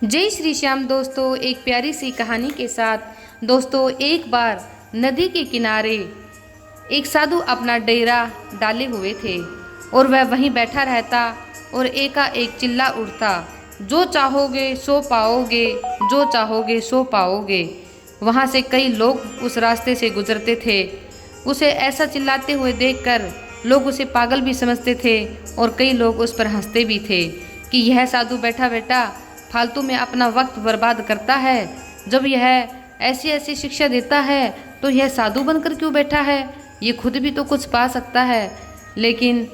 जय श्री श्याम दोस्तों, एक प्यारी सी कहानी के साथ। दोस्तों, एक बार नदी के किनारे एक साधु अपना डेरा डाले हुए थे और वह वहीं बैठा रहता और एकाएक चिल्ला उठता, जो चाहोगे सो पाओगे, जो चाहोगे सो पाओगे। वहाँ से कई लोग उस रास्ते से गुजरते थे। उसे ऐसा चिल्लाते हुए देखकर लोग उसे पागल भी समझते थे और कई लोग उस पर हंसते भी थे कि यह साधु बैठा बैठा फालतू में अपना वक्त बर्बाद करता है। जब यह ऐसी ऐसी शिक्षा देता है तो यह साधु बनकर क्यों बैठा है, ये खुद भी तो कुछ पा सकता है। लेकिन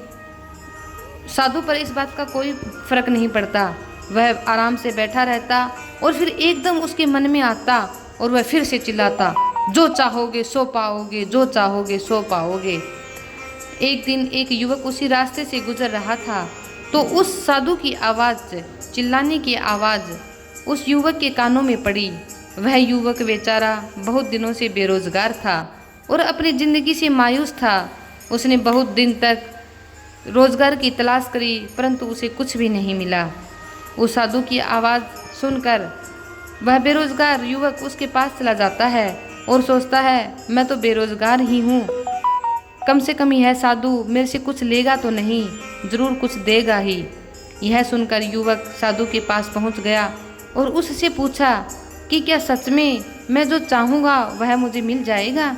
साधु पर इस बात का कोई फर्क नहीं पड़ता। वह आराम से बैठा रहता और फिर एकदम उसके मन में आता और वह फिर से चिल्लाता, जो चाहोगे सो पाओगे, जो चाहोगे सो पाओगे। एक दिन एक युवक उसी रास्ते से गुजर रहा था तो उस साधु की आवाज़, चिल्लाने की आवाज़ उस युवक के कानों में पड़ी। वह युवक बेचारा बहुत दिनों से बेरोजगार था और अपनी ज़िंदगी से मायूस था। उसने बहुत दिन तक रोजगार की तलाश करी परंतु उसे कुछ भी नहीं मिला। उस साधु की आवाज़ सुनकर वह बेरोजगार युवक उसके पास चला जाता है और सोचता है, मैं तो बेरोजगार ही हूँ, कम से कम यह साधु मेरे से कुछ लेगा तो नहीं, ज़रूर कुछ देगा ही। यह सुनकर युवक साधु के पास पहुंच गया और उससे पूछा कि क्या सच में मैं जो चाहूँगा वह मुझे मिल जाएगा?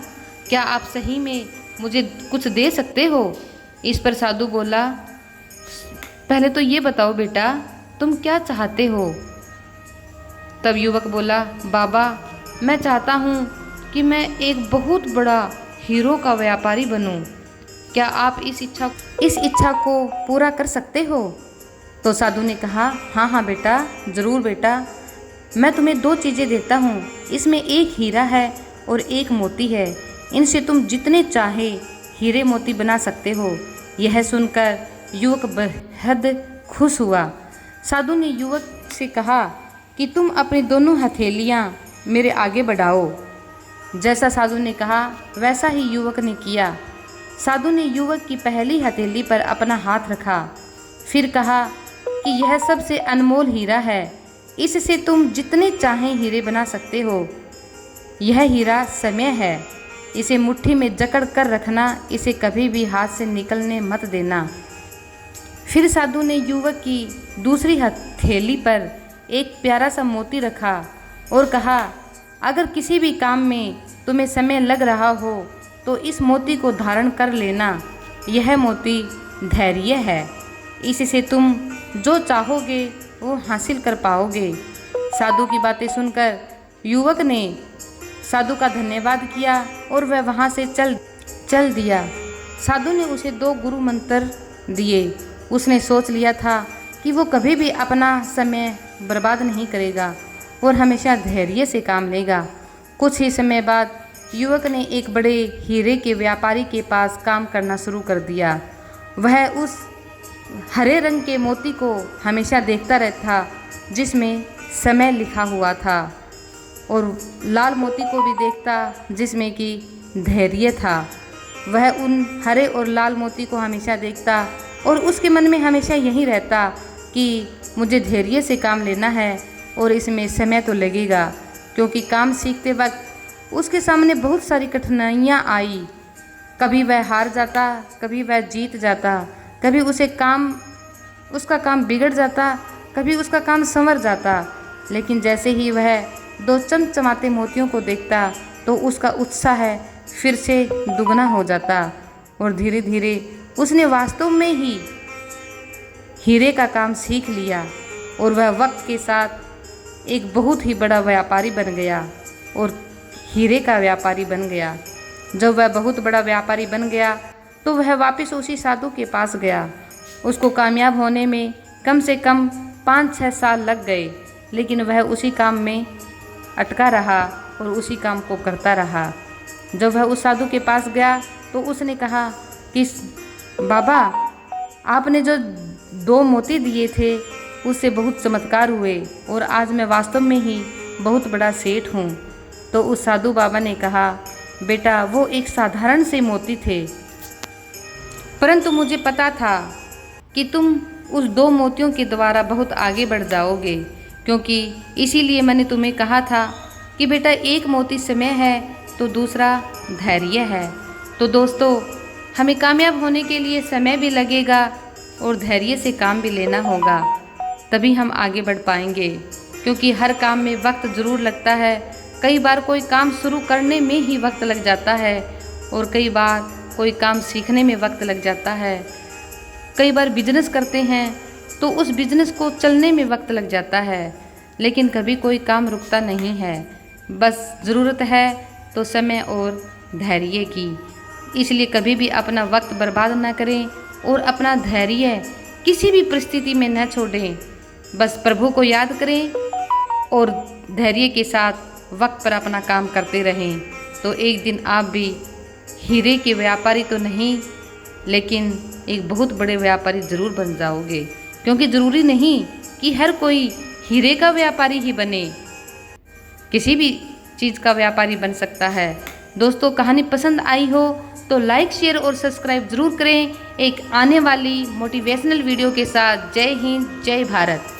क्या आप सही में मुझे कुछ दे सकते हो? इस पर साधु बोला, पहले तो ये बताओ बेटा, तुम क्या चाहते हो? तब युवक बोला, बाबा मैं चाहता हूँ कि मैं एक बहुत बड़ा हीरो का व्यापारी बनूं। क्या आप इस इच्छा को पूरा कर सकते हो? तो साधु ने कहा, हाँ बेटा, ज़रूर बेटा, मैं तुम्हें दो चीज़ें देता हूँ। इसमें एक हीरा है और एक मोती है। इनसे तुम जितने चाहे हीरे मोती बना सकते हो। यह सुनकर युवक बेहद खुश हुआ। साधु ने युवक से कहा कि तुम अपनी दोनों हथेलियाँ मेरे आगे बढ़ाओ। जैसा साधु ने कहा वैसा ही युवक ने किया। साधु ने युवक की पहली हथेली पर अपना हाथ रखा, फिर कहा कि यह सबसे अनमोल हीरा है, इससे तुम जितने चाहें हीरे बना सकते हो। यह हीरा समय है, इसे मुट्ठी में जकड़ कर रखना, इसे कभी भी हाथ से निकलने मत देना। फिर साधु ने युवक की दूसरी हथेली पर एक प्यारा सा मोती रखा और कहा, अगर किसी भी काम में तुम्हें समय लग रहा हो तो इस मोती को धारण कर लेना। यह मोती धैर्य है, इससे तुम जो चाहोगे वो हासिल कर पाओगे। साधु की बातें सुनकर युवक ने साधु का धन्यवाद किया और वह वहाँ से चल दिया। साधु ने उसे 2 गुरु मंत्र दिए। उसने सोच लिया था कि वो कभी भी अपना समय बर्बाद नहीं करेगा और हमेशा धैर्य से काम लेगा। कुछ ही समय बाद युवक ने एक बड़े हीरे के व्यापारी के पास काम करना शुरू कर दिया। वह उस हरे रंग के मोती को हमेशा देखता रहता जिसमें समय लिखा हुआ था और लाल मोती को भी देखता जिसमें कि धैर्य था। वह उन हरे और लाल मोती को हमेशा देखता और उसके मन में हमेशा यही रहता कि मुझे धैर्य से काम लेना है और इसमें समय तो लगेगा, क्योंकि काम सीखते वक्त उसके सामने बहुत सारी कठिनाइयाँ आई। कभी वह हार जाता, कभी वह जीत जाता, कभी उसका काम बिगड़ जाता, कभी उसका काम संवर जाता। लेकिन जैसे ही वह 2 चमचमाते मोतियों को देखता तो उसका उत्साह फिर से दुगना हो जाता और धीरे धीरे उसने वास्तव में ही हीरे का काम सीख लिया और वह वक्त के साथ एक बहुत ही बड़ा व्यापारी बन गया और हीरे का व्यापारी बन गया। जब वह बहुत बड़ा व्यापारी बन गया तो वह वापस उसी साधु के पास गया। उसको कामयाब होने में कम से कम 5-6 साल लग गए, लेकिन वह उसी काम में अटका रहा और उसी काम को करता रहा। जब वह उस साधु के पास गया तो उसने कहा कि बाबा, आपने जो 2 मोती दिए थे उससे बहुत चमत्कार हुए और आज मैं वास्तव में ही बहुत बड़ा सेठ हूँ। तो उस साधु बाबा ने कहा, बेटा वो एक साधारण से मोती थे, परंतु मुझे पता था कि तुम उस 2 मोतियों के द्वारा बहुत आगे बढ़ जाओगे, क्योंकि इसीलिए मैंने तुम्हें कहा था कि बेटा एक मोती समय है तो दूसरा धैर्य है। तो दोस्तों, हमें कामयाब होने के लिए समय भी लगेगा और धैर्य से काम भी लेना होगा, तभी हम आगे बढ़ पाएंगे। क्योंकि हर काम में वक्त ज़रूर लगता है। कई बार कोई काम शुरू करने में ही वक्त लग जाता है और कई बार कोई काम सीखने में वक्त लग जाता है। कई बार बिजनेस करते हैं तो उस बिजनेस को चलने में वक्त लग जाता है, लेकिन कभी कोई काम रुकता नहीं है। बस ज़रूरत है तो समय और धैर्य की। इसलिए कभी भी अपना वक्त बर्बाद ना करें और अपना धैर्य किसी भी परिस्थिति में न छोड़ें। बस प्रभु को याद करें और धैर्य के साथ वक्त पर अपना काम करते रहें, तो एक दिन आप भी हीरे के व्यापारी तो नहीं, लेकिन एक बहुत बड़े व्यापारी ज़रूर बन जाओगे। क्योंकि ज़रूरी नहीं कि हर कोई हीरे का व्यापारी ही बने, किसी भी चीज़ का व्यापारी बन सकता है। दोस्तों, कहानी पसंद आई हो तो लाइक, शेयर और सब्सक्राइब ज़रूर करें एक आने वाली मोटिवेशनल वीडियो के साथ। जय हिंद, जय भारत।